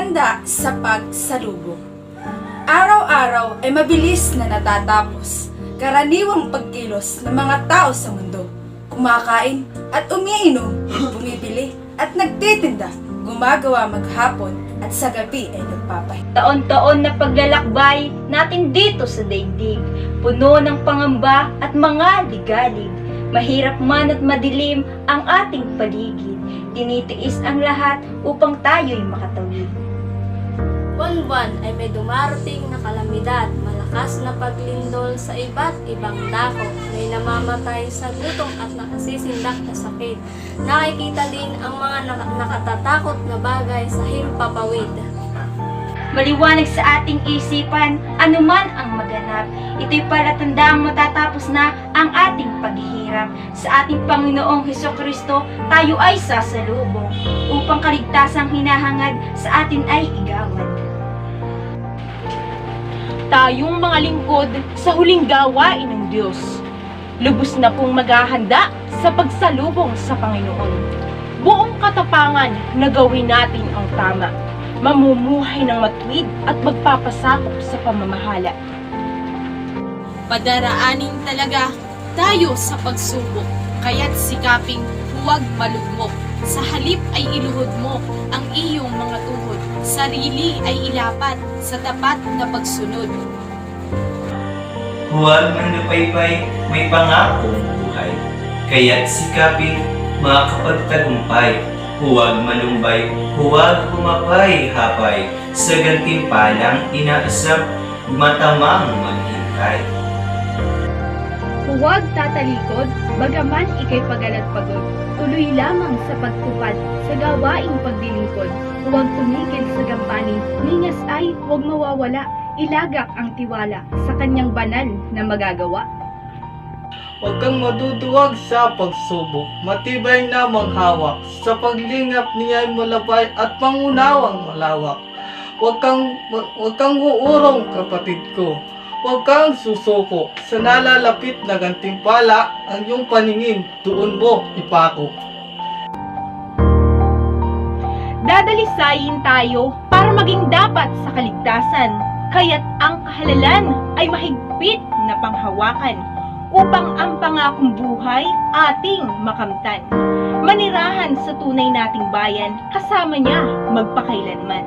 Paghahanda sa pagsalubong. Araw-araw ay mabilis na natatapos. Karaniwang pagkilos ng mga tao sa mundo. Kumakain at umiinom, bumibili at nagtitinda, gumagawa maghapon at sa gabi ay nagpapahinga. Taon-taon na paglalakbay natin dito sa daigdig, puno ng pangamba at mga ligalig. Mahirap man at madilim ang ating paligid, tinitiis ang lahat upang tayo'y makatawid. Buwan-buwan ay may dumarating na kalamidad, malakas na paglindol sa iba't ibang dako, may namamatay sa gutom at nakasisindak na sakit. Nakikita din ang mga nakatatakot na bagay sa himpapawid. Maliwanag sa ating isipan, anuman ang maganap, ito'y palatandaang matatapos na ang ating paghihirap. Sa ating Panginoong Hesukristo, tayo ay sasalubong, upang kaligtasang hinahangad sa atin ay igawad. Tayong mga lingkod sa huling gawain ng Diyos, lubos na pong maghahanda sa pagsalubong sa Panginoon. Buong katapangan na gawin natin ang tama, mamumuhay ng matuwid at magpapasakop sa pamamahala. Padaraanin talaga tayo sa pagsubok, kaya't sikaping huwag malugmok. Sa halip ay iluhod mo ang iyong mga tuhod, sarili ay ilapat sa tapat na pagsunod. Huwag manlupaypay, may pangakong buhay, kaya't sikaping makakapagtagumpay. Huwag malumbay, huwag humapay-hapay, sa gantimpalang inaasap, matamang maghintay. Huwag tatalikod, bagaman ikay pagad at pagod. Tuloy lamang sa pagtupad, sa gawaing pagdilingkod. Huwag tumigil sa gampanin, ningas ay huwag mawawala. Ilagak ang tiwala sa kanyang banal na magagawa. Huwag kang maduduwag sa pagsubok, matibay na manghawak, sa paglingap niya'y malabay at pangunawang malawak. Huwag kang uurong kapatid ko, huwag kang susuko, sa nalalapit na gantimpala, ang iyong paningin, doon mo ipako. Dadalisayin tayo para maging dapat sa kaligtasan, kaya't ang kahalalan ay mahigpit na panghawakan, upang ang pangakong buhay ating makamtan. Manirahan sa tunay nating bayan, kasama niya magpakailanman.